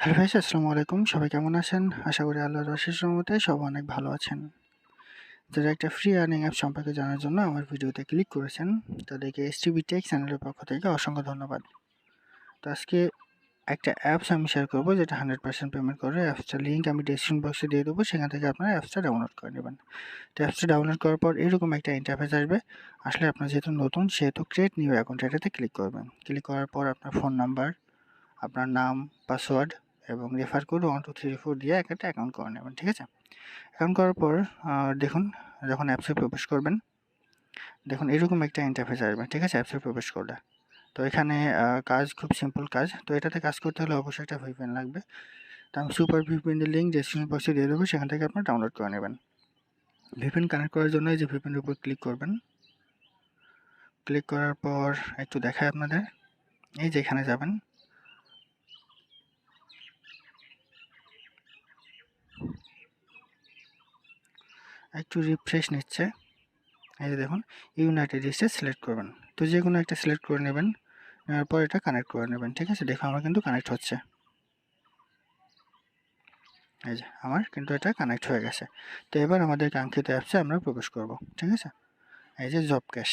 Hello vice, আসসালামু আলাইকুম। সবাই কেমন আছেন? আশা করি আল্লাহর অশেষ রহমতে সবাই অনেক ভালো আছেন। যারা একটা ফ্রি আর্নিং অ্যাপ সম্পর্কে জানার জন্য আমার ভিডিওতে ক্লিক করেছেন, তাদেরকে Stb Tech চ্যানেলের পক্ষ থেকে অসংখ্য ধন্যবাদ। তো আজকে একটা অ্যাপস আমি শেয়ার করব যেটা 100% পেমেন্ট করে। অ্যাপসটার লিঙ্ক আমি ডেসক্রিপশন বক্সে দিয়ে দেবো, সেখান থেকে আপনারা অ্যাপসটা ডাউনলোড করে নেবেন। তো অ্যাপসটা ডাউনলোড করার পর এরকম একটা ইন্টারফেস আসবে। আসলে আপনার যেহেতু নতুন, সেহেতু ক্রিয়েট নিউ অ্যাকাউন্ট এটাতে ক্লিক করবেন। ক্লিক করার পর আপনার ফোন নাম্বার, আপনার নাম, পাসওয়ার্ড এবং রেফার কোড 1 2 3 4 দিয়ে একটা অ্যাকাউন্ট করে নেবেন। ঠিক আছে? অ্যাকাউন্ট করার পর দেখুন, যখন অ্যাপসে প্রবেশ করবেন, দেখুন এরকম একটা ইন্টারফেস আসবে। ঠিক আছে? অ্যাপসে প্রবেশ করলে তো এখানে কাজ খুব সিম্পল কাজ। তো এটাতে কাজ করতে হলে অবশ্যই একটা ভিপিএন লাগবে। তো আমি সুপার ভিপিএনের লিঙ্ক ডেসক্রিপশন বক্সে দিয়ে দেবো, সেখান থেকে আপনারা ডাউনলোড করে নেবেন। ভিপিএন কানেক্ট করার জন্য এই যে ভিপিএনের উপর ক্লিক করবেন। ক্লিক করার পর একটু দেখায় আপনাদের, এই যে এখানে যাবেন। একটু রিফ্রেশ নিচ্ছে। এই যে দেখুন, ইউনাইটেড স্টেটস সিলেক্ট করবেন। তো যে কোনো একটা সিলেক্ট করে নেবেন, নেওয়ার পর এটা কানেক্ট করে নেবেন। ঠিক আছে? দেখো আমার কিন্তু কানেক্ট হচ্ছে। এই যে আমার কিন্তু এটা কানেক্ট হয়ে গেছে। তো এবার আমাদের কাঙ্ক্ষিত অ্যাপসে আমরা প্রবেশ করব। ঠিক আছে? এই যে জব ক্যাশ।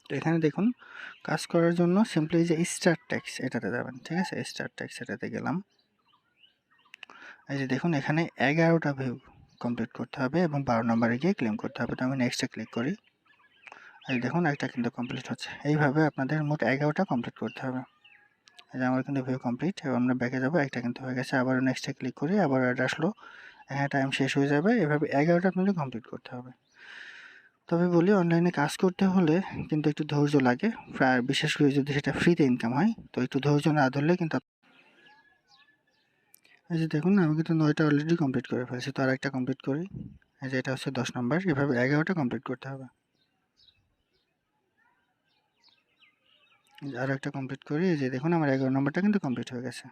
তো এখানে দেখুন, কাজ করার জন্য সিম্পলি এই যে স্টার ট্যাক্স এটাতে যাবেন। ঠিক আছে? স্টার ট্যাক্স এটাতে গেলাম। এই যে দেখুন, এখানে 11টা ভিউ কমপ্লিট করতে হবে এবং 12 নম্বরে গিয়ে ক্লেম করতে হবে। তো আমি নেক্সটে ক্লিক করি। এই দেখুন, একটা কিন্তু কমপ্লিট হচ্ছে। এইভাবে আপনাদের মোট 11টা কমপ্লিট করতে হবে। এই যে আমার কিন্তু ভিউ কমপ্লিট এবং আমরা ব্যাকে যাবো। একটা কিন্তু হয়ে গেছে। আবার নেক্সটে ক্লিক করি, আবার এটা আসলো। হ্যাঁ, টাইম শেষ হয়ে যাবে। এভাবে 11টা আপনাদের কমপ্লিট করতে হবে। তবে বলি, অনলাইনে কাজ করতে হলে কিন্তু একটু ধৈর্য লাগে। প্রায় বিশেষ করে যদি সেটা ফ্রিতে ইনকাম হয়, তো একটু ধৈর্য না ধরলে কিন্তু এই যে দেখুন, আমি কিন্তু 9টা অলরেডি কমপ্লিট করে ফেলছি। তো আরেকটা কমপ্লিট করি। এই যে এটা হচ্ছে 10 নম্বর। এভাবে 11টা কমপ্লিট করতে হবে। আরও একটা কমপ্লিট করি। এই যে দেখুন, আমার 11 নম্বরটা কিন্তু কমপ্লিট হয়ে গেছে।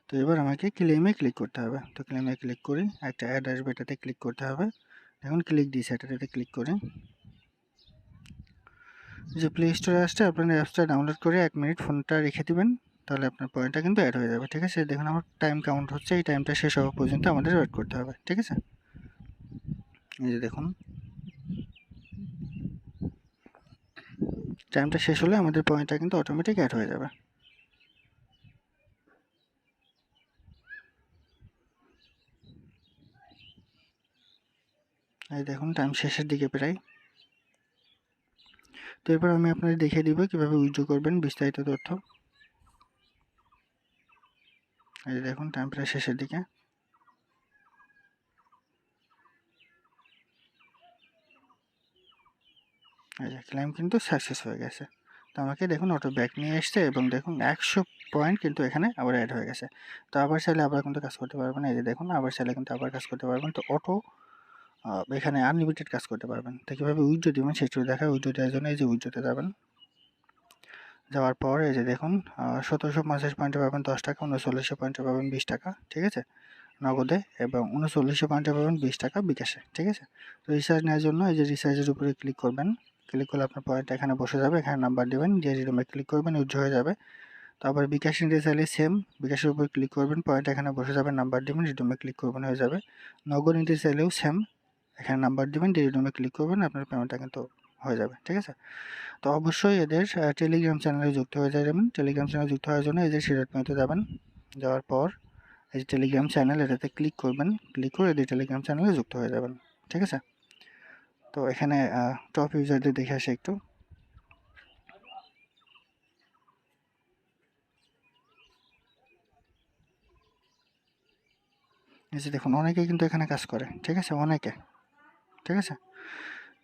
তো এবার আমাকে ক্লেমে ক্লিক করতে হবে। তো ক্লেমে ক্লিক করি। একটা অ্যাড আসবে, এটাতে ক্লিক করতে হবে। দেখুন ক্লিক দিয়েছে, এটাতে ক্লিক করি। যে প্লে স্টোরে আসছে, আপনার অ্যাপসটা ডাউনলোড করে 1 মিনিট ফোনটা রেখে দিবেন। তাহলে আপনার পয়েন্টটা কিন্তু অ্যাড হয়ে যাবে। ঠিক আছে? দেখুন আমার টাইম কাউন্ট হচ্ছে। এই টাইমটা শেষ হওয়া পর্যন্ত আমাদের ওয়েট করতে হবে। ঠিক আছে? এই যে দেখুন, টাইমটা শেষ হলে আমাদের পয়েন্টটা কিন্তু অটোমেটিক অ্যাড হয়ে যাবে। এই দেখুন, টাইম শেষের দিকে প্রায়। তো এরপর আমি আপনাদের দেখিয়ে দিব কিভাবে উইথড্র করবেন বিস্তারিত তথ্য। এই যে দেখুন, টাইম প্রায় শেষের দিকে। এই যে ক্লেম কিন্তু সাকসেস হয়ে গেছে। তো আমাকে দেখুন অটো ব্যাক নিয়ে এসছে এবং দেখুন 100 পয়েন্ট কিন্তু এখানে আবার অ্যাড হয়ে গেছে। তো আবার চাইলে আবার কিন্তু কাজ করতে পারবেন। এই যে দেখুন, আবার চাইলে কিন্তু আবার কাজ করতে পারবেন। তো অটো এখানে আনলিমিটেড কাজ করতে পারবেন। তো কীভাবে উইথড্র দিবেন সেটা দেখায়। উইথড্র দেওয়ার জন্য এই যে উইথড্রতে যাবেন। যাওয়ার পর এই যে দেখুন, 1750 পয়েন্টে পাবেন 10 টাকা, 3900 পয়েন্টে পাবেন 20 টাকা। ঠিক আছে? নগদে, এবং 3900 পয়েন্টে পাবেন 20 টাকা বিকাশে। ঠিক আছে? তো রিচার্জ নেওয়ার জন্য এই যে রিচার্জের উপরে ক্লিক করবেন। ক্লিক করলে আপনার পয়েন্ট এখানে বসে যাবে। এখানে নাম্বার দেবেন, দিয়ে রিডোমে ক্লিক করবেন, উইথড্র হয়ে যাবে। তারপর বিকাশ নিতে চাইলে সেম, বিকাশের উপর ক্লিক করবেন, পয়েন্ট এখানে বসে যাবে, নাম্বার দেবেন, রিডোমে ক্লিক করবেন, হয়ে যাবে। নগদ নিতে চাইলেও সেম, এখানে নাম্বার দেবেন, দিয়ে রিডোমে ক্লিক করবেন, আপনার পেমেন্টটা কিন্তু হয়ে যাবে। ঠিক আছে? তো অবশ্যই এদের টেলিগ্রাম চ্যানেলে যুক্ত হয়ে যাবেন। টেলিগ্রাম চ্যানেলে যুক্ত হওয়ার জন্য এই যে সিলেক্ট মেনুতে যাবেন। যাওয়ার পর এই যে টেলিগ্রাম চ্যানেল, এটাতে ক্লিক করবেন। ক্লিক করে এদের টেলিগ্রাম চ্যানেলে যুক্ত হয়ে যাবেন। ঠিক আছে? তো এখানে টপ ইউজারদের দেখে আসে একটু। এই যে দেখুন, অনেকে কিন্তু এখানে কাজ করে। ঠিক আছে? অনেকে। ঠিক আছে?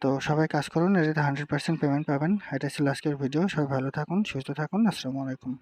তো সবাই কাজ করুন, এটাতে 100% পেমেন্ট পাবেন। এটা ছিল আজকের ভিডিও। সবাই ভালো থাকুন, সুস্থ থাকুন। আসসালামু আলাইকুম।